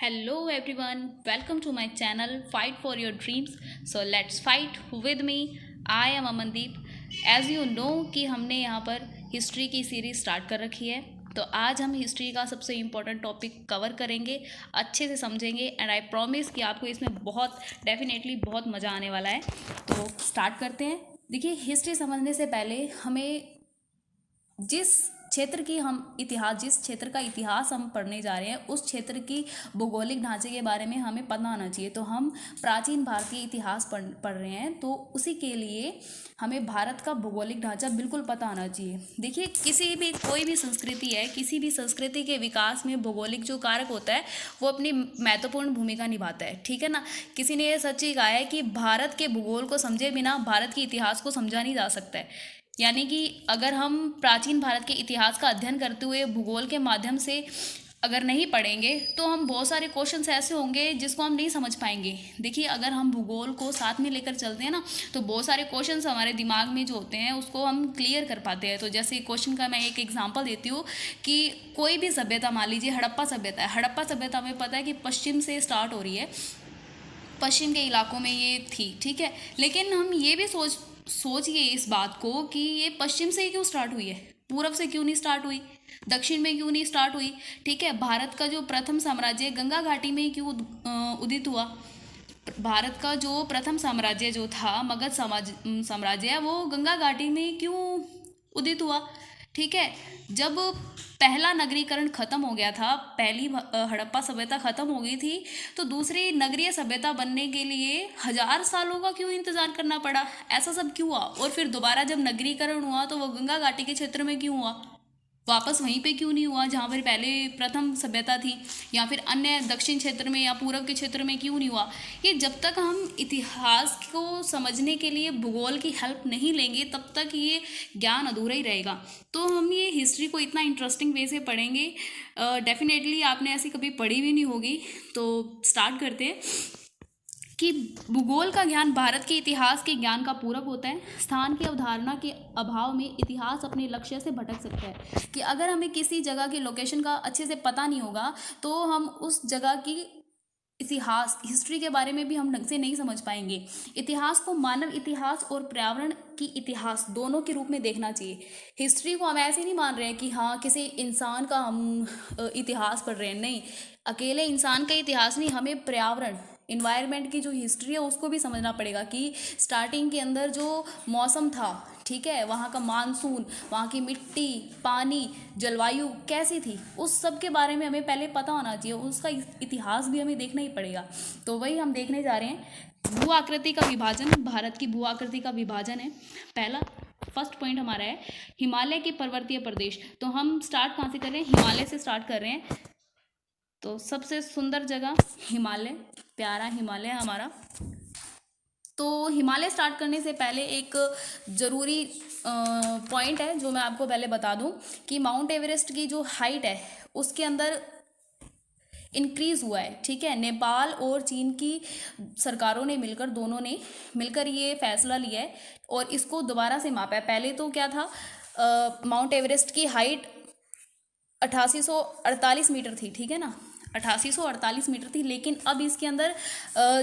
Hello everyone, welcome to my channel Fight for Your Dreams. So let's fight with me. I am Amandeep. As you know कि हमने यहाँ पर history की series start कर रखी है, तो आज हम हिस्ट्री का सबसे इम्पोर्टेंट टॉपिक कवर करेंगे, अच्छे से समझेंगे एंड आई प्रॉमिस कि आपको इसमें बहुत डेफिनेटली बहुत मज़ा आने वाला है। तो स्टार्ट करते हैं। देखिए, हिस्ट्री समझने से पहले हमें जिस क्षेत्र का इतिहास हम पढ़ने जा रहे हैं, उस क्षेत्र की भौगोलिक ढांचे के बारे में हमें पता होना चाहिए। तो हम प्राचीन भारतीय इतिहास पढ़ रहे हैं, तो उसी के लिए हमें भारत का भौगोलिक ढांचा बिल्कुल पता होना चाहिए। देखिए, कोई भी संस्कृति है, किसी भी संस्कृति के विकास में भौगोलिक जो कारक होता है वो अपनी महत्वपूर्ण भूमिका निभाता है, ठीक है ना। किसी ने ये सच ही कहा है कि भारत के भूगोल को समझे बिना भारत के इतिहास को समझा नहीं जा सकता है। यानी कि अगर हम प्राचीन भारत के इतिहास का अध्ययन करते हुए भूगोल के माध्यम से अगर नहीं पढ़ेंगे तो हम बहुत सारे क्वेश्चंस ऐसे होंगे जिसको हम नहीं समझ पाएंगे। देखिए, अगर हम भूगोल को साथ में लेकर चलते हैं ना, तो बहुत सारे क्वेश्चंस हमारे दिमाग में जो होते हैं उसको हम क्लियर कर पाते हैं। तो जैसे क्वेश्चन का मैं एक एग्जांपल देती हूँ कि कोई भी सभ्यता, मान लीजिए हड़प्पा सभ्यता है। हड़प्पा सभ्यता में पता है कि पश्चिम से स्टार्ट हो रही है, पश्चिम के इलाकों में ये थी, ठीक है। लेकिन हम ये भी सोचिए इस बात को कि ये पश्चिम से ही क्यों स्टार्ट हुई है, पूरब से क्यों नहीं स्टार्ट हुई, दक्षिण में क्यों नहीं स्टार्ट हुई, ठीक है। भारत का जो प्रथम साम्राज्य गंगा घाटी में ही क्यों उदित हुआ। भारत का जो प्रथम साम्राज्य जो था मगध साम्राज्य, वो गंगा घाटी में क्यों उदित हुआ, ठीक है। जब पहला नगरीकरण खत्म हो गया था, पहली हड़प्पा सभ्यता खत्म हो गई थी, तो दूसरी नगरीय सभ्यता बनने के लिए 1000 सालों का क्यों इंतजार करना पड़ा, ऐसा सब क्यों हुआ। और फिर दोबारा जब नगरीकरण हुआ तो वो गंगा घाटी के क्षेत्र में क्यों हुआ, वापस वहीं पे क्यों नहीं हुआ जहाँ पर पहले प्रथम सभ्यता थी, या फिर अन्य दक्षिण क्षेत्र में या पूर्व के क्षेत्र में क्यों नहीं हुआ। ये जब तक हम इतिहास को समझने के लिए भूगोल की हेल्प नहीं लेंगे तब तक ये ज्ञान अधूरा ही रहेगा। तो हम ये हिस्ट्री को इतना इंटरेस्टिंग वे से पढ़ेंगे, डेफिनेटली आपने ऐसी कभी पढ़ी भी नहीं होगी। तो स्टार्ट करते हैं कि भूगोल का ज्ञान भारत के इतिहास के ज्ञान का पूरक होता है। स्थान की अवधारणा के अभाव में इतिहास अपने लक्ष्य से भटक सकता है। कि अगर हमें किसी जगह की लोकेशन का अच्छे से पता नहीं होगा तो हम उस जगह की इतिहास, हिस्ट्री के बारे में भी हम ढंग से नहीं समझ पाएंगे। इतिहास को मानव इतिहास और पर्यावरण की इतिहास दोनों के रूप में देखना चाहिए। हिस्ट्री को हम ऐसे नहीं मान रहे हैं कि हाँ किसी इंसान का हम इतिहास पढ़ रहे हैं, नहीं। अकेले इंसान का इतिहास नहीं, हमें पर्यावरण, इन्वायरमेंट की जो हिस्ट्री है उसको भी समझना पड़ेगा कि स्टार्टिंग के अंदर जो मौसम था, ठीक है, वहाँ का मानसून, वहाँ की मिट्टी, पानी, जलवायु कैसी थी, उस सब के बारे में हमें पहले पता होना चाहिए। उसका इतिहास भी हमें देखना ही पड़ेगा। तो वही हम देखने जा रहे हैं। भू आकृति का विभाजन, भारत की भू आकृति का विभाजन है पहला। फर्स्ट पॉइंट हमारा है हिमालय के पर्वतीय प्रदेश। तो हम स्टार्ट कहाँ से कर रहे हैं, हिमालय से स्टार्ट कर रहे हैं। तो सबसे सुंदर जगह हिमालय, प्यारा हिमालय हमारा। तो हिमालय स्टार्ट करने से पहले एक ज़रूरी पॉइंट है जो मैं आपको पहले बता दूं कि माउंट एवरेस्ट की जो हाइट है उसके अंदर इंक्रीज़ हुआ है, ठीक है। नेपाल और चीन की सरकारों ने मिलकर, दोनों ने मिलकर ये फैसला लिया है और इसको दोबारा से मापा है। पहले तो क्या था, माउंट एवरेस्ट की हाइट 8848 मीटर थी, ठीक है ना, 8848 मीटर थी। लेकिन अब इसके अंदर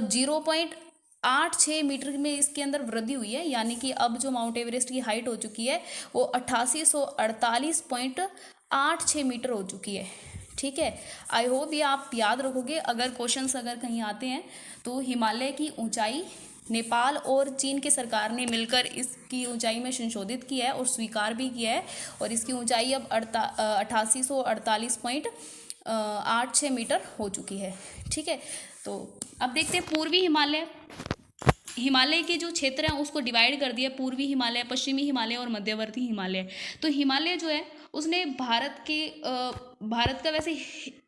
0.86 मीटर में इसके अंदर वृद्धि हुई है। यानी कि अब जो माउंट एवरेस्ट की हाइट हो चुकी है वो 8848.86 मीटर हो चुकी है, ठीक है। आई होप ये आप याद रखोगे अगर क्वेश्चंस अगर कहीं आते हैं तो। हिमालय की ऊंचाई नेपाल और चीन की सरकार ने मिलकर इसकी ऊंचाई में संशोधित किया है और स्वीकार भी किया है, और इसकी ऊंचाई अब 8848.86 मीटर हो चुकी है, ठीक है। तो अब देखते हैं पूर्वी हिमालय। हिमालय के जो क्षेत्र हैं उसको डिवाइड कर दिया, पूर्वी हिमालय, पश्चिमी हिमालय और मध्यवर्ती हिमालय। तो हिमालय जो है उसने भारत का वैसे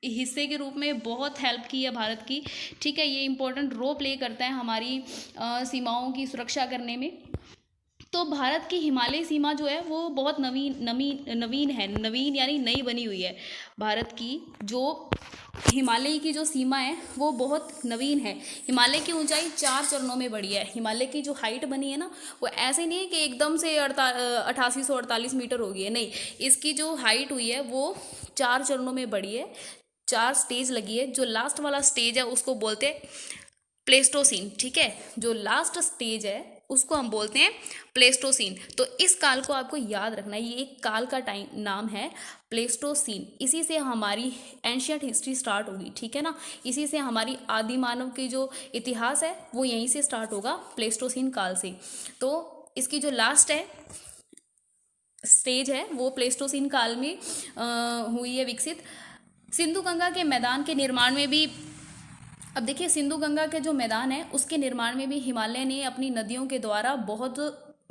हिस्से के रूप में बहुत हेल्प की है भारत की, ठीक है। ये इम्पोर्टेंट रोल प्ले करता है हमारी सीमाओं की सुरक्षा करने में। तो भारत की हिमालय सीमा जो है वो बहुत नवीन यानी नई बनी हुई है। भारत की जो हिमालय की जो सीमा है वो बहुत नवीन है। हिमालय की ऊंचाई 4 चरणों में बढ़ी है। हिमालय की जो हाइट बनी है ना वो ऐसे नहीं है कि एकदम से 8848 मीटर हो गई है, नहीं। इसकी जो हाइट हुई है वो 4 चरणों में बढ़ी है। 4 स्टेज लगी है। जो लास्ट वाला स्टेज है उसको बोलते हैं प्लेस्टोसीन, ठीक है। जो लास्ट स्टेज है उसको हम बोलते हैं प्लेस्टोसीन। तो इस काल को आपको याद रखना है, ये एक काल का टाइम नाम है प्लेस्टोसीन। इसी से हमारी एंशियंट हिस्ट्री स्टार्ट होगी, ठीक है ना। इसी से हमारी आदि मानव की जो इतिहास है वो यहीं से स्टार्ट होगा, प्लेस्टोसीन काल से। तो इसकी जो लास्ट है स्टेज है वो प्लेस्टोसीन काल में हुई है विकसित। सिंधु गंगा के मैदान के निर्माण में भी, अब देखिए सिंधु गंगा के जो मैदान है उसके निर्माण में भी हिमालय ने अपनी नदियों के द्वारा बहुत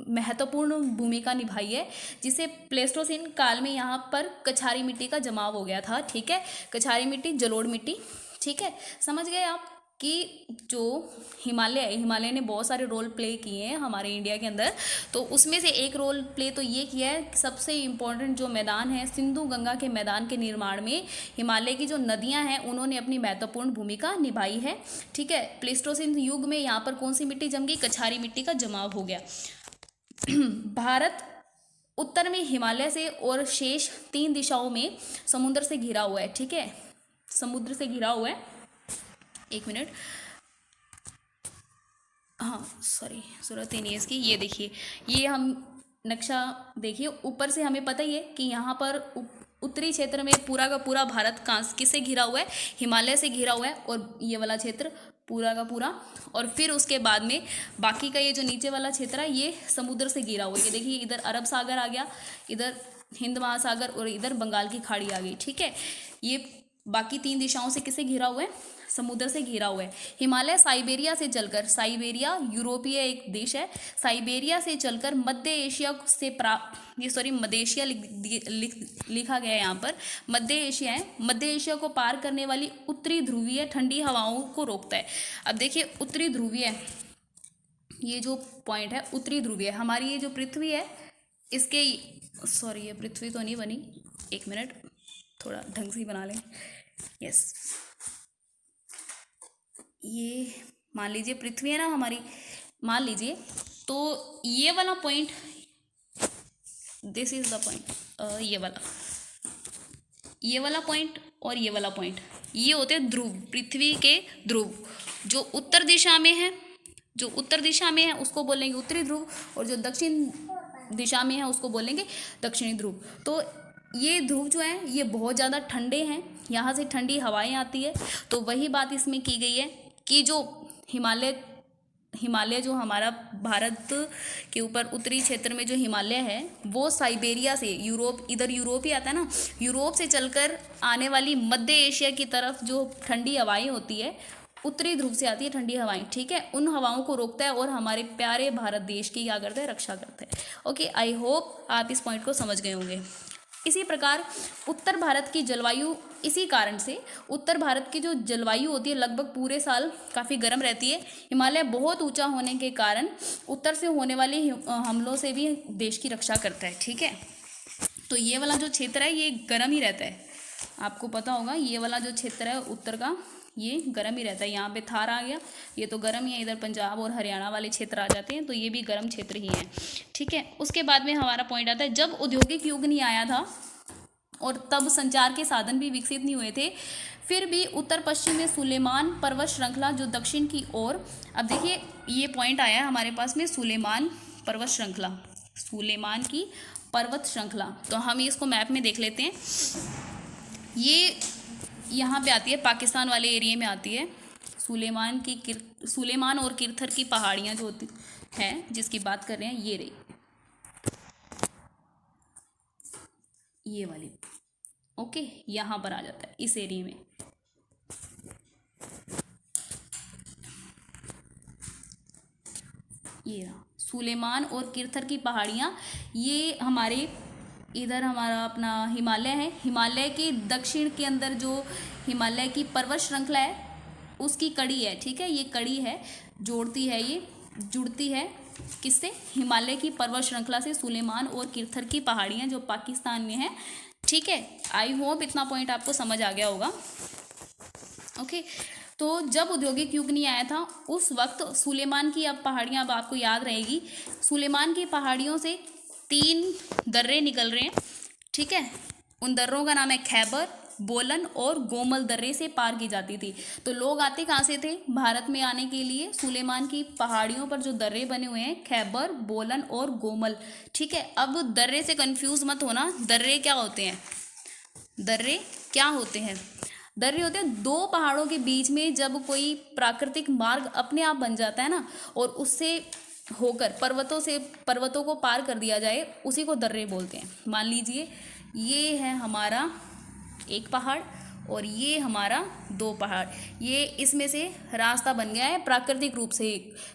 महत्वपूर्ण भूमिका निभाई है, जिसे प्लेस्टोसीन काल में यहाँ पर कछारी मिट्टी का जमाव हो गया था, ठीक है। कछारी मिट्टी, जलोढ़ मिट्टी, ठीक है। समझ गए आप कि जो हिमालय ने बहुत सारे रोल प्ले किए हैं हमारे इंडिया के अंदर। तो उसमें से एक रोल प्ले तो ये किया है, सबसे इम्पोर्टेंट जो मैदान है सिंधु गंगा के मैदान के निर्माण में हिमालय की जो नदियां हैं उन्होंने अपनी महत्वपूर्ण भूमिका निभाई है, ठीक है। प्लेस्टोसीन युग में यहाँ पर कौन सी मिट्टी जम गई? कछारी मिट्टी का जमाव हो गया। भारत उत्तर में हिमालय से और शेष 3 दिशाओं में समुद्र से घिरा हुआ है, ठीक है। समुद्र से घिरा हुआ है। एक मिनट, हाँ सॉरी, जरूरत ही नहीं है इसकी। ये देखिए, ये हम नक्शा देखिए, ऊपर से हमें पता ही है कि यहाँ पर उत्तरी क्षेत्र में पूरा का पूरा भारत किससे घिरा हुआ है? हिमालय से घिरा हुआ है। और ये वाला क्षेत्र पूरा का पूरा, और फिर उसके बाद में बाकी का ये जो नीचे वाला क्षेत्र है ये समुद्र से घिरा हुआ है। ये देखिए, इधर अरब सागर आ गया, इधर हिंद महासागर, और इधर बंगाल की खाड़ी आ गई, ठीक है। ये बाकी 3 दिशाओं से किससे घिरा हुआ है? समुद्र से घिरा हुआ है। हिमालय साइबेरिया से चलकर, साइबेरिया यूरोपीय एक देश है, साइबेरिया से चलकर मध्य एशिया से मध्य लिखा गया है यहाँ पर, मध्य एशिया है। मध्य एशिया को पार करने वाली उत्तरी ध्रुवीय ठंडी हवाओं को रोकता है। अब देखिए, उत्तरी ध्रुवीय, ये जो पॉइंट है उत्तरी ध्रुवीय, हमारी ये जो पृथ्वी है इसके, सॉरी ये पृथ्वी तो नहीं बनी, एक मिनट थोड़ा ढंग से बना लें। यस, ये मान लीजिए पृथ्वी है ना हमारी, मान लीजिए। तो ये वाला point, this is the point, ये वाला पॉइंट और ये वाला पॉइंट, ये होते हैं ध्रुव, पृथ्वी के ध्रुव। जो उत्तर दिशा में है, जो उत्तर दिशा में है उसको बोलेंगे उत्तरी ध्रुव, और जो दक्षिण दिशा में है उसको बोलेंगे दक्षिणी ध्रुव। तो ये ध्रुव जो है ये बहुत ज़्यादा ठंडे हैं, यहाँ से ठंडी हवाएं आती है। तो वही बात इसमें की गई है कि जो हिमालय जो हमारा भारत के ऊपर उत्तरी क्षेत्र में जो हिमालय है वो साइबेरिया से, यूरोप, इधर यूरोप ही आता है ना, यूरोप से चलकर आने वाली मध्य एशिया की तरफ जो ठंडी हवाएं होती है, उत्तरी ध्रुव से आती है ठंडी हवाएं, ठीक है। उन हवाओं को रोकता है और हमारे प्यारे भारत देश की क्या करता है? रक्षा करता है। ओके, आई होप आप इस पॉइंट को समझ गए होंगे। इसी प्रकार उत्तर भारत की जलवायु, इसी कारण से उत्तर भारत की जो जलवायु होती है लगभग पूरे साल काफ़ी गर्म रहती है। हिमालय बहुत ऊंचा होने के कारण उत्तर से होने वाले हमलों से भी देश की रक्षा करता है, ठीक है। तो ये वाला जो क्षेत्र है ये गर्म ही रहता है, आपको पता होगा। ये वाला जो क्षेत्र है उत्तर का ये गर्म ही रहता है। यहाँ पे थार आ गया, ये तो गर्म ही है। इधर पंजाब और हरियाणा वाले क्षेत्र आ जाते हैं तो ये भी गर्म क्षेत्र ही है, ठीक है। उसके बाद में हमारा पॉइंट आता है, जब औद्योगिक युग नहीं आया था और तब संचार के साधन भी विकसित नहीं हुए थे, फिर भी उत्तर पश्चिम में सुलेमान पर्वत श्रृंखला जो दक्षिण की ओर, अब देखिए ये पॉइंट आया है हमारे पास में, सुलेमान पर्वत श्रृंखला, सुलेमान की पर्वत श्रृंखला। तो हम इसको मैप में देख लेते हैं। ये यहाँ पे आती है, पाकिस्तान वाले एरिया में आती है। सुलेमान और किरथर की पहाड़ियाँ जो होती हैं, जिसकी बात कर रहे हैं, ये रही, ये वाली, ओके, यहाँ पर आ जाता है इस एरिया में। ये रहा सुलेमान और किरथर की पहाड़ियाँ, ये हमारे इधर हमारा अपना हिमालय है। हिमालय के दक्षिण के अंदर जो हिमालय की पर्वत श्रृंखला है उसकी कड़ी है, ठीक है। ये कड़ी है, जोड़ती है, ये जुड़ती है किससे? हिमालय की पर्वत श्रृंखला से सुलेमान और किरथर की पहाड़ियाँ जो पाकिस्तान में है, ठीक है। आई होप इतना पॉइंट आपको समझ आ गया होगा, ओके। तो जब औद्योगिक युग नहीं आया था उस वक्त सुलेमान की, अब पहाड़ियाँ अब आपको याद रहेगी, सुलेमान की पहाड़ियों से 3 दर्रे निकल रहे हैं, ठीक है। उन दर्रों का नाम है खैबर, बोलन और गोमल दर्रे से पार की जाती थी। तो लोग आते कहाँ से थे भारत में आने के लिए? सुलेमान की पहाड़ियों पर जो दर्रे बने हुए हैं, खैबर, बोलन और गोमल। ठीक है, अब दर्रे से कंफ्यूज मत होना। दर्रे क्या होते हैं? दर्रे क्या होते हैं? दर्रे होते हैं दो पहाड़ों के बीच में जब कोई प्राकृतिक मार्ग अपने आप बन जाता है ना, और उससे होकर पर्वतों को पार कर दिया जाए, उसी को दर्रे बोलते हैं। मान लीजिए ये है हमारा एक पहाड़ और ये हमारा दो पहाड़, ये इसमें से रास्ता बन गया है प्राकृतिक रूप से,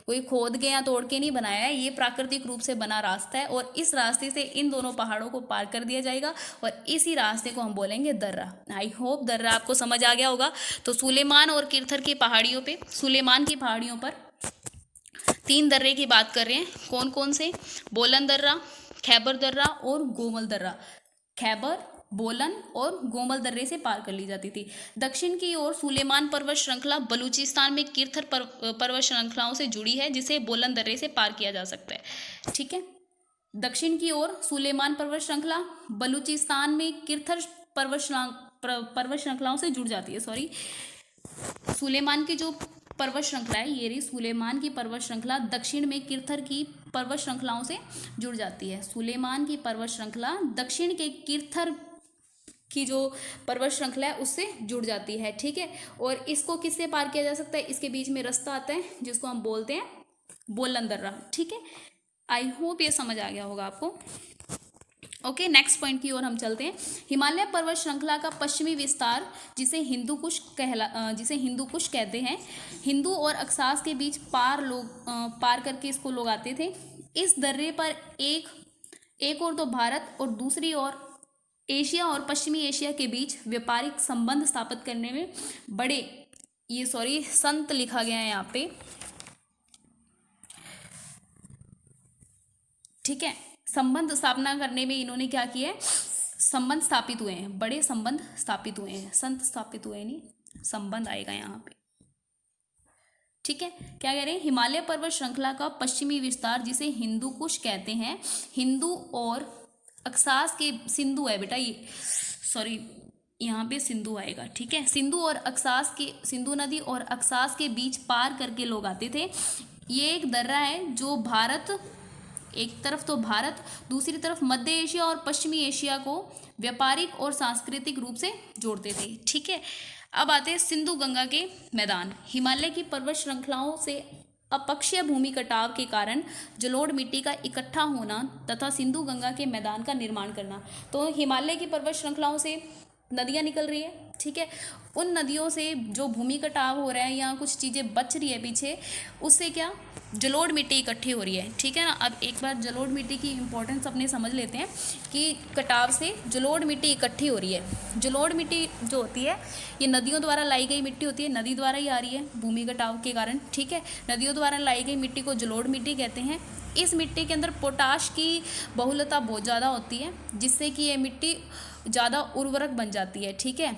कोई खोद के या तोड़ के नहीं बनाया है, ये प्राकृतिक रूप से बना रास्ता है, और इस रास्ते से इन दोनों पहाड़ों को पार कर दिया जाएगा और इसी रास्ते को हम बोलेंगे दर्रा। आई होप दर्रा आपको समझ आ गया होगा। तो सुलेमान और किरथर की पहाड़ियों पे, सुलेमान की पहाड़ियों पर 3 दर्रे की बात कर रहे हैं। कौन कौन से? बोलन दर्रा, खैबर दर्रा और गोमल दर्रा। खैबर, बोलन और गोमल दर्रे से पार कर ली जाती थी। दक्षिण की ओर सुलेमान पर्वत श्रृंखला बलूचिस्तान में किरथर पर्वत श्रृंखलाओं से जुड़ी है, जिसे बोलन दर्रे से पार किया जा सकता है। ठीक है, दक्षिण की ओर सुलेमान पर्वत श्रृंखला बलूचिस्तान में किरथर पर्वत श्रृंखलाओं से जुड़ जाती है। सॉरी, सुलेमान की जो पर्वत श्रृंखला है, ये रही सुलेमान की पर्वत श्रृंखला, दक्षिण में किरथर की पर्वत श्रृंखलाओं से जुड़ जाती है। सुलेमान की पर्वत श्रृंखला दक्षिण के किरथर की जो पर्वत श्रृंखला है उससे जुड़ जाती है। ठीक है, और इसको किससे पार किया जा सकता है? इसके बीच में रास्ता आता है जिसको हम बोलते हैं बोलन दर्रा। ठीक है, आई होप ये समझ आ गया होगा आपको। ओके, नेक्स्ट पॉइंट की ओर हम चलते हैं। हिमालय पर्वत श्रृंखला का पश्चिमी विस्तार, जिसे हिंदू कुश कहते हैं, हिंदू और अक्सास के बीच पार करके इसको लोग आते थे। इस दर्रे पर एक और तो भारत और दूसरी ओर एशिया और पश्चिमी एशिया के बीच व्यापारिक संबंध स्थापित करने में संत लिखा गया है यहाँ पे। ठीक है, संबंध स्थापना करने में इन्होंने क्या किया है? संबंध स्थापित हुए हैं, बड़े संबंध स्थापित हुए हैं। संत स्थापित हुए नहीं, संबंध आएगा यहाँ पे। ठीक है, क्या कह रहे हैं? हिमालय पर्वत श्रृंखला का पश्चिमी विस्तार, जिसे हिंदू कुश कहते हैं, हिंदू और अक्सास के सिंधु है बेटा, ये सॉरी यहाँ पे सिंधु आएगा। ठीक है, सिंधु नदी और अक्सास के बीच पार करके लोग आते थे। ये एक दर्रा है जो एक तरफ तो भारत, दूसरी तरफ मध्य एशिया और पश्चिमी एशिया को व्यापारिक और सांस्कृतिक रूप से जोड़ते थे। ठीक है, अब आते हैं सिंधु गंगा के मैदान। हिमालय की पर्वत श्रृंखलाओं से अपक्षीय भूमि कटाव के कारण जलोढ़ मिट्टी का इकट्ठा होना तथा सिंधु गंगा के मैदान का निर्माण करना। तो हिमालय की पर्वत श्रृंखलाओं से नदियाँ निकल रही है। ठीक है, उन नदियों से जो भूमि कटाव हो रहा है या कुछ चीज़ें बच रही है पीछे, उससे क्या जलोढ़ मिट्टी इकट्ठी हो रही है। ठीक है ना, अब एक बार जलोढ़ मिट्टी की इंपॉर्टेंस अपने समझ लेते हैं कि कटाव से जलोढ़ मिट्टी इकट्ठी हो रही है। जलोढ़ मिट्टी जो होती है ये नदियों द्वारा लाई गई मिट्टी होती है, नदी द्वारा ही आ रही है भूमि कटाव के कारण। ठीक है, नदियों द्वारा लाई गई मिट्टी को जलोढ़ मिट्टी कहते हैं। इस मिट्टी के अंदर पोटाश की बहुलता बहुत ज़्यादा होती है, जिससे कि ये मिट्टी ज़्यादा उर्वरक बन जाती है। ठीक है,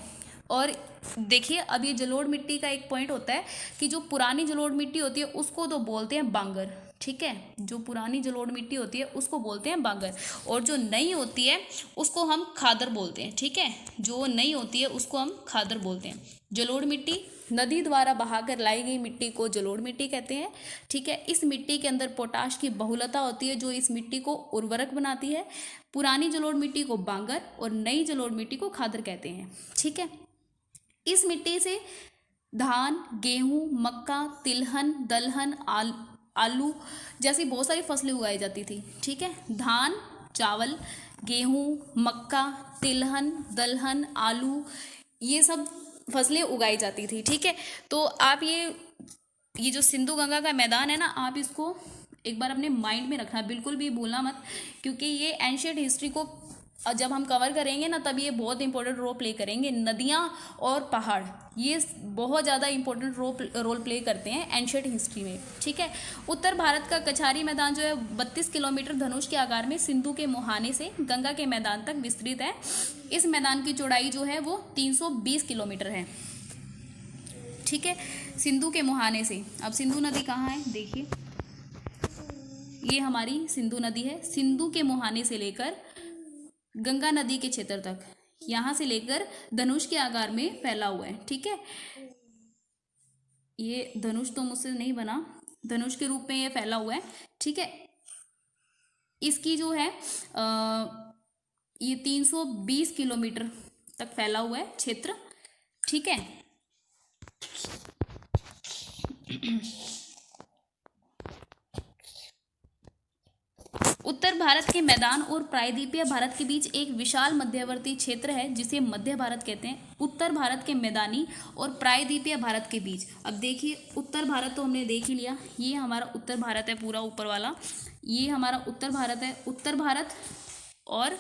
और देखिए अब ये जलोढ़ मिट्टी का एक पॉइंट होता है कि जो पुरानी जलोढ़ मिट्टी होती है उसको तो बोलते हैं बांगर। ठीक है, जो पुरानी जलोढ़ मिट्टी होती है उसको बोलते हैं बांगर, और जो नई होती है उसको हम खादर बोलते हैं। ठीक है, जो नई होती है उसको हम खादर बोलते हैं। जलोढ़ मिट्टी, नदी द्वारा बहाकर लाई गई मिट्टी को जलोढ़ मिट्टी कहते हैं। ठीक है, इस मिट्टी के अंदर पोटाश की बहुलता होती है जो इस मिट्टी को उर्वरक बनाती है। पुरानी जलोढ़ मिट्टी को बांगर और नई जलोढ़ मिट्टी को खादर कहते हैं। ठीक है, इस मिट्टी से धान, गेहूं, मक्का, तिलहन, दलहन, आलू जैसी बहुत सारी फसलें उगाई जाती थी। ठीक है, धान, चावल, गेहूं, मक्का, तिलहन, दलहन, आलू, ये सब फसलें उगाई जाती थी। ठीक है, तो आप ये जो सिंधु गंगा का मैदान है ना, आप इसको एक बार अपने माइंड में रखना, बिल्कुल भी भूलना मत, क्योंकि ये एंशिएंट हिस्ट्री को जब हम कवर करेंगे ना तब ये बहुत इंपॉर्टेंट रोल प्ले करेंगे। नदियाँ और पहाड़ ये बहुत ज़्यादा इंपॉर्टेंट रोल प्ले करते हैं एंशिएंट हिस्ट्री में। ठीक है, उत्तर भारत का कछारी मैदान जो है 32 किलोमीटर धनुष के आकार में सिंधु के मुहाने से गंगा के मैदान तक विस्तृत है। इस मैदान की चौड़ाई जो है वो 320 किलोमीटर है। ठीक है, सिंधु के मुहाने से। अब सिंधु नदी कहाँ है देखिए, ये हमारी सिंधु नदी है। सिंधु के मुहाने से लेकर गंगा नदी के क्षेत्र तक यहाँ से लेकर धनुष के आकार में फैला हुआ है, ठीक है। ये धनुष तो मुझसे नहीं बना, धनुष के रूप में ये फैला हुआ है, ठीक है। इसकी जो है ये 320 किलोमीटर तक फैला हुआ है क्षेत्र, ठीक है। उत्तर भारत के मैदान और प्रायद्वीपीय भारत के बीच एक विशाल मध्यवर्ती क्षेत्र है जिसे मध्य भारत कहते हैं। उत्तर भारत के मैदानी और प्रायद्वीपीय भारत के बीच, अब देखिए उत्तर भारत तो हमने देख ही लिया, ये हमारा उत्तर भारत है पूरा ऊपर वाला, ये हमारा उत्तर भारत है, उत्तर भारत और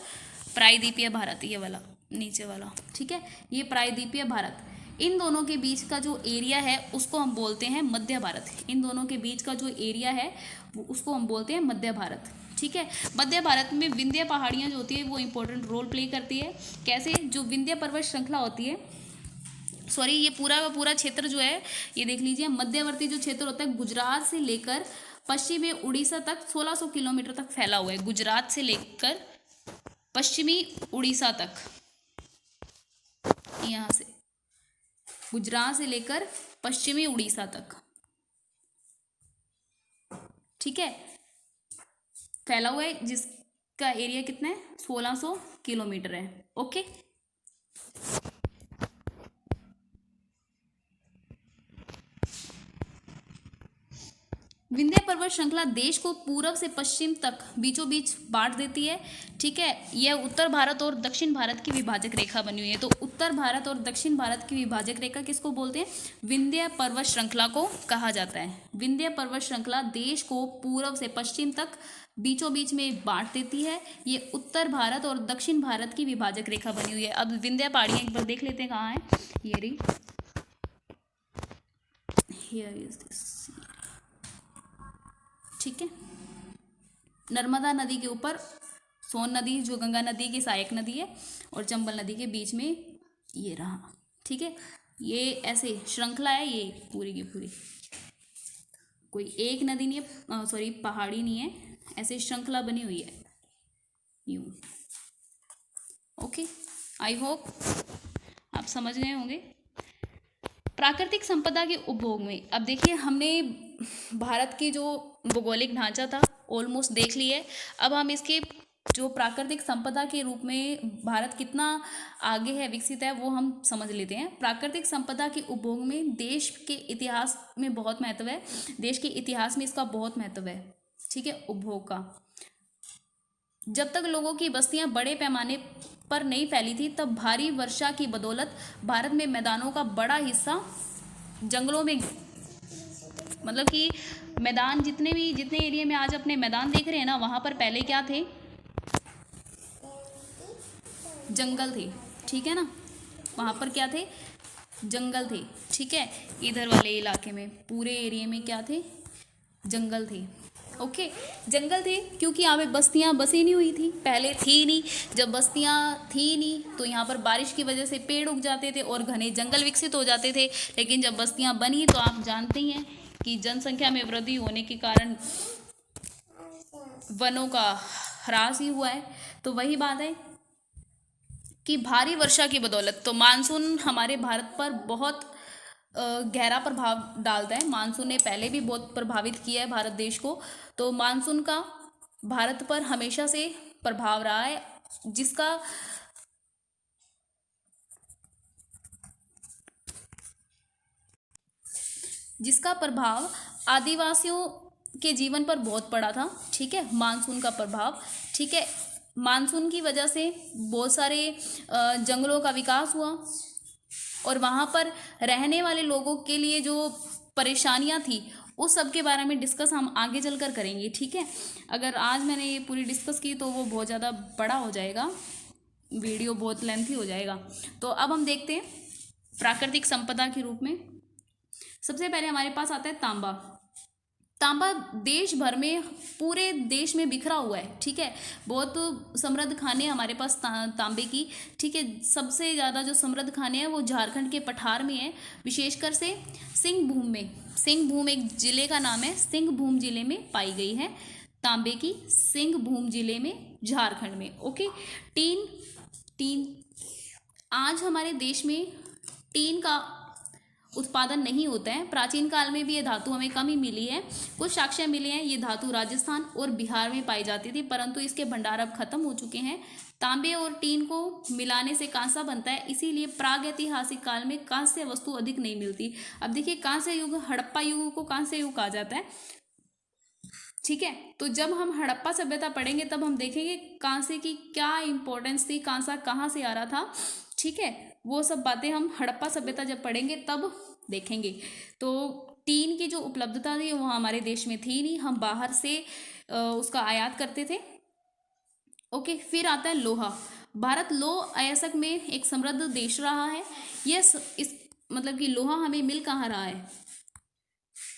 प्रायद्वीपीय भारत ये वाला नीचे वाला, ठीक है, ये प्रायद्वीपीय भारत। इन दोनों के बीच का जो एरिया है उसको हम बोलते हैं मध्य भारत। इन दोनों के बीच का जो एरिया है उसको हम बोलते हैं मध्य भारत, ठीक है। मध्य भारत में विंध्य पहाड़ियाँ जो होती है वो इंपॉर्टेंट रोल प्ले करती है। कैसे? जो विंध्य पर्वत श्रृंखला होती है, सॉरी ये पूरा का पूरा क्षेत्र जो है ये देख लीजिए, मध्यवर्ती जो क्षेत्र होता है गुजरात से लेकर पश्चिमी उड़ीसा तक 1600 किलोमीटर तक फैला हुआ है। गुजरात से लेकर पश्चिमी उड़ीसा तक, यहाँ से गुजरात से लेकर पश्चिमी उड़ीसा तक, ठीक है, फैला हुआ है, जिसका एरिया कितना है 1600 किलोमीटर है, ओके। विंध्य पर्वत श्रृंखला देश को पूर्व से पश्चिम तक बीचों बीच बांट देती है, ठीक है। यह उत्तर भारत और दक्षिण भारत की विभाजक रेखा बनी हुई है। तो उत्तर भारत और दक्षिण भारत की विभाजक रेखा किसको बोलते हैं? विंध्य पर्वत श्रृंखला को कहा जाता है। विंध्य पर्वत श्रृंखला देश को पूर्व से पश्चिम तक बीचों बीच में बांट देती है। ये उत्तर भारत और दक्षिण भारत की विभाजक रेखा बनी हुई है। अब विंध्य पहाड़ियाँ एक बार देख लेते हैं कहाँ है। ये रही, हियर इज दिस, ठीक है। नर्मदा नदी के ऊपर सोन नदी जो गंगा नदी की सहायक नदी है और चंबल नदी के बीच में ये रहा, ठीक है। ये ऐसे श्रृंखला है, ये पूरी की पूरी, कोई एक नदी नहीं है, सॉरी पहाड़ी नहीं है, ऐसे श्रृंखला बनी हुई है यूं, ओके। आई होप आप समझ गए होंगे। प्राकृतिक संपदा के उपभोग में, अब देखिए हमने भारत की जो भौगोलिक ढांचा था ऑलमोस्ट देख ली है। अब हम इसके जो प्राकृतिक संपदा के रूप में भारत कितना आगे है, विकसित है, वो हम समझ लेते हैं। प्राकृतिक संपदा के उपभोग में देश के इतिहास में बहुत महत्व है, देश के इतिहास में इसका बहुत महत्व है, ठीक है, उपभोग का। जब तक लोगों की बस्तियां बड़े पैमाने पर नहीं फैली थी तब भारी वर्षा की बदौलत भारत में मैदानों का बड़ा हिस्सा जंगलों में, मतलब कि मैदान जितने एरिया में आज अपने मैदान देख रहे हैं ना, वहाँ पर पहले क्या थे? जंगल थे, ठीक है ना, वहाँ पर क्या थे? जंगल थे, ठीक है। इधर वाले इलाके में पूरे एरिया में क्या थे? जंगल थे, ओके। जंगल थे क्योंकि यहाँ पे बस्तियाँ बसी नहीं हुई थी, पहले थी नहीं। जब बस्तियाँ थी नहीं तो यहाँ पर बारिश की वजह से पेड़ उग जाते थे और घने जंगल विकसित हो जाते थे। लेकिन जब बस्तियाँ बनी तो आप जानते ही हैं कि जनसंख्या में वृद्धि होने के कारण वनों का ह्रास ही हुआ है। तो वही बात है कि भारी वर्षा की बदौलत, तो मानसून हमारे भारत पर बहुत गहरा प्रभाव डालता है। मानसून ने पहले भी बहुत प्रभावित किया है भारत देश को, तो मानसून का भारत पर हमेशा से प्रभाव रहा है, जिसका प्रभाव आदिवासियों के जीवन पर बहुत पड़ा था, ठीक है, मानसून का प्रभाव, ठीक है। मानसून की वजह से बहुत सारे जंगलों का विकास हुआ और वहाँ पर रहने वाले लोगों के लिए जो परेशानियाँ थी उस सब के बारे में डिस्कस हम आगे चलकर करेंगे, ठीक है। अगर आज मैंने ये पूरी डिस्कस की तो वो बहुत ज़्यादा बड़ा हो जाएगा, वीडियो बहुत लेंथी हो जाएगा। तो अब हम देखते हैं प्राकृतिक संपदा के रूप में। सबसे पहले हमारे पास आता है तांबा। तांबा देश भर में, पूरे देश में बिखरा हुआ है, ठीक है। बहुत समृद्ध खाने हमारे पास तांबे की, ठीक है। सबसे ज़्यादा जो समृद्ध खाने हैं वो झारखंड के पठार में है, विशेषकर से सिंहभूम में। सिंहभूम एक जिले का नाम है, सिंहभूम जिले में पाई गई है तांबे की, सिंहभूम जिले में, झारखंड में, ओके। टीन आज हमारे देश में टीन का उत्पादन नहीं होता है। प्राचीन काल में भी ये धातु हमें कम ही मिली है। कुछ साक्ष्य मिले हैं, ये धातु राजस्थान और बिहार में पाई जाती थी, परंतु इसके भंडार अब खत्म हो चुके हैं। तांबे और टीन को मिलाने से कांसा बनता है, इसीलिए प्रागैतिहासिक काल में कांस्य वस्तु अधिक नहीं मिलती। अब देखिए, कांस्य युग, हड़प्पा युग को कांस्य युग कहा जाता है, ठीक है। तो जब हम हड़प्पा सभ्यता पढ़ेंगे तब हम देखेंगे कांसे की क्या इंपॉर्टेंस थी, कांसा कहाँ से आ रहा था, ठीक है। वो सब बातें हम हड़प्पा सभ्यता जब पढ़ेंगे तब देखेंगे। तो टीन की जो उपलब्धता थी वो हमारे देश में थी नहीं, हम बाहर से उसका आयात करते थे। ओके, फिर आता है लोहा। भारत लौह अयस्क में एक समृद्ध देश रहा है। इस मतलब कि लोहा हमें मिल कहाँ रहा है?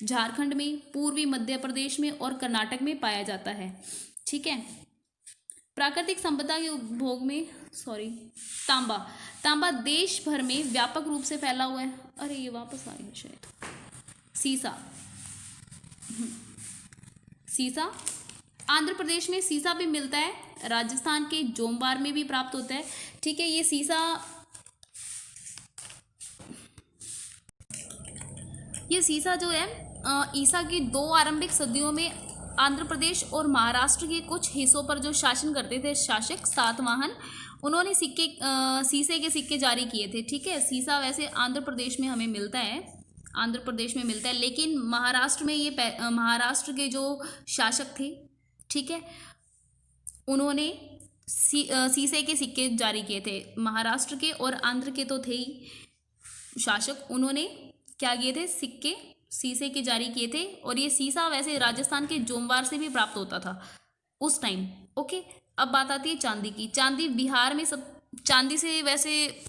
झारखंड में, पूर्वी मध्य प्रदेश में और कर्नाटक में पाया जाता है, ठीक है। प्राकृतिक संपदा के उपभोग में तांबा। तांबा देश भर में व्यापक रूप से फैला हुआ है। अरे ये वापस आ गया शायद। सीसा। सीसा आंध्र प्रदेश में सीसा भी मिलता है, राजस्थान के जोमबार में भी प्राप्त होता है, ठीक है। ये सीसा जो है ईसा की 2 आरंभिक सदियों में आंध्र प्रदेश और महाराष्ट्र के कुछ हिस्सों पर जो शासन करते थे शासक सातवाहन, उन्होंने सीसे के सिक्के जारी किए थे, ठीक है। सीसा वैसे आंध्र प्रदेश में हमें मिलता है, आंध्र प्रदेश में मिलता है, लेकिन महाराष्ट्र में ये महाराष्ट्र के जो शासक थे, ठीक है, उन्होंने सीसे के सिक्के जारी किए थे। महाराष्ट्र के और आंध्र के तो थे ही शासक, उन्होंने क्या किए थे? सिक्के सीसे के जारी किए थे। और ये सीसा वैसे राजस्थान के जोमवार से भी प्राप्त होता था उस टाइम, ओके। अब बात आती है चांदी की। चांदी बिहार में चांदी से वैसे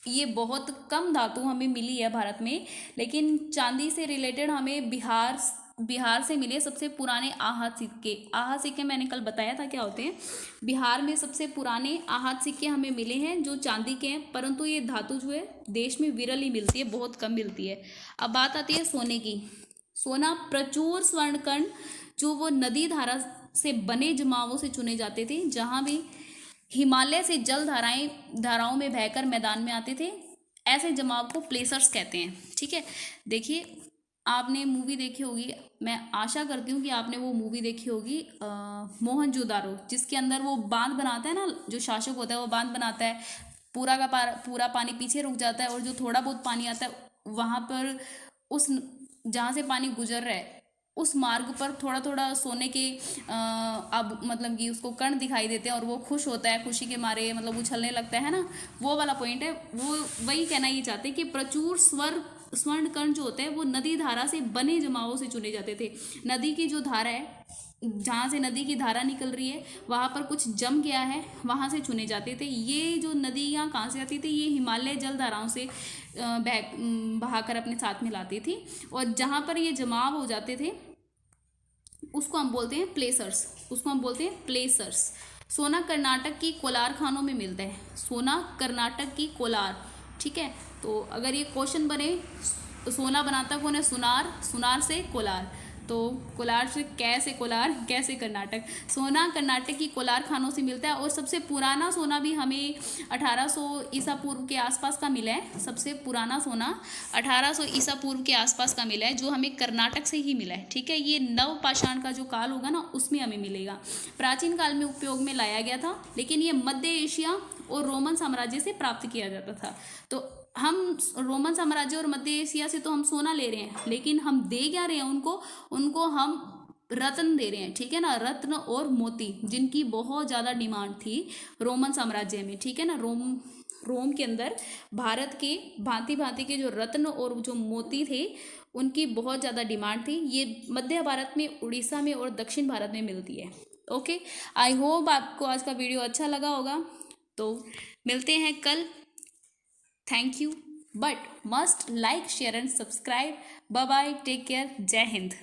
ये बहुत कम धातु हमें मिली है भारत में, लेकिन चांदी से रिलेटेड हमें बिहार से मिले सबसे पुराने आहत सिक्के। आहत सिक्के मैंने कल बताया था क्या होते हैं। बिहार में सबसे पुराने आहत सिक्के हमें मिले हैं जो चांदी के हैं, परंतु ये धातु जो है देश में विरल ही मिलती है, बहुत कम मिलती है। अब बात आती है सोने की। सोना प्रचुर स्वर्ण कण जो वो नदी धारा से बने जमावों से चुने जाते थे, जहाँ भी हिमालय से जल धाराओं में बहकर मैदान में आते थे, ऐसे जमाव को प्लेसर्स कहते हैं, ठीक है। देखिए, आपने मूवी देखी होगी, मैं आशा करती हूँ कि आपने वो मूवी देखी होगी मोहनजोदारो, जिसके अंदर वो बांध बनाता है ना, जो शासक होता है वो बांध बनाता है, पूरा पानी पीछे रुक जाता है और जो थोड़ा बहुत पानी आता है वहाँ पर उस जहाँ से पानी गुजर रहा है उस मार्ग पर थोड़ा थोड़ा सोने के अब मतलब कि उसको कण दिखाई देते हैं और वो खुश होता है, खुशी के मारे मतलब उछलने लगता है ना, वो वाला पॉइंट है। वो वही कहना ये चाहते हैं कि प्रचुर स्वर्ण कण जो होते हैं वो नदी धारा से बने जमावों से चुने जाते थे। नदी की जो धारा है, जहाँ से नदी की धारा निकल रही है वहाँ पर कुछ जम गया है, वहाँ से चुने जाते थे। ये जो नदियाँ कहाँ से आती थी? ये हिमालय जल धाराओं से बहाकर अपने साथ में लाती थी, और जहाँ पर ये जमाव हो जाते थे उसको हम बोलते हैं प्लेसर्स। सोना कर्नाटक की कोलार खानों में मिलता है। सोना कर्नाटक की कोलार, ठीक है। तो अगर ये क्वेश्चन बने, सोना बनाता कौन है? सुनार से कोलार, तो कोलार से कैसे कोलार, कैसे कर्नाटक। सोना कर्नाटक की कोलार खानों से मिलता है, और सबसे पुराना सोना भी हमें 1800 ईसा पूर्व के आसपास का मिला है। सबसे पुराना सोना 1800 ईसा पूर्व के आसपास का मिला है, जो हमें कर्नाटक से ही मिला है, ठीक है। ये नवपाषाण का जो काल होगा ना उसमें हमें मिलेगा। प्राचीन काल में उपयोग में लाया गया था, लेकिन ये मध्य एशिया और रोमन साम्राज्य से प्राप्त किया जाता था। तो हम रोमन साम्राज्य और मध्य एशिया से तो हम सोना ले रहे हैं, लेकिन हम दे क्या रहे हैं उनको हम रत्न दे रहे हैं, ठीक है ना। रत्न और मोती, जिनकी बहुत ज़्यादा डिमांड थी रोमन साम्राज्य में, ठीक है ना। रोम के अंदर भारत के भांति भांति के जो रत्न और जो मोती थे उनकी बहुत ज़्यादा डिमांड थी। ये मध्य भारत में, उड़ीसा में और दक्षिण भारत में मिलती है, ओके। आई होप आपको आज का वीडियो अच्छा लगा होगा। तो मिलते हैं कल। Thank you, but must like, share and subscribe. Bye bye, take care, Jai Hind.